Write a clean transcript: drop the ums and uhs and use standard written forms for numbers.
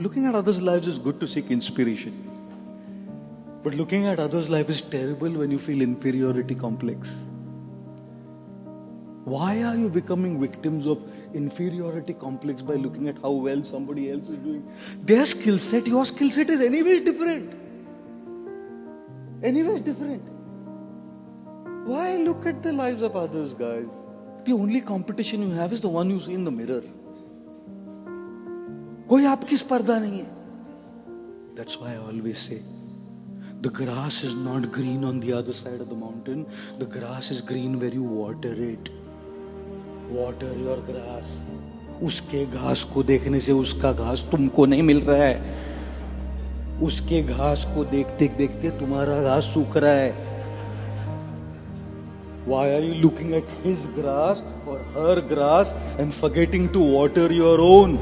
looking at others' lives is good to seek inspiration. But looking at others' life is terrible when you feel inferiority complex. Why are you becoming victims of inferiority complex by looking at how well somebody else is doing? Their skill set, your skill set is anyways different. Anyways different. Why look at the lives of others, guys? The only competition you have is the one you see in the mirror. कोई आपकी स्पर्धा नहीं है. That's why I always say, the grass is not green on the other side of the mountain. The grass is green where you water it. Water your grass. उसके घास को देखने से उसका घास तुमको नहीं मिल रहा है. उसके घास को देखते देखते तुम्हारा घास सूख रहा है. Why are you looking at his grass or her grass and forgetting to water your own?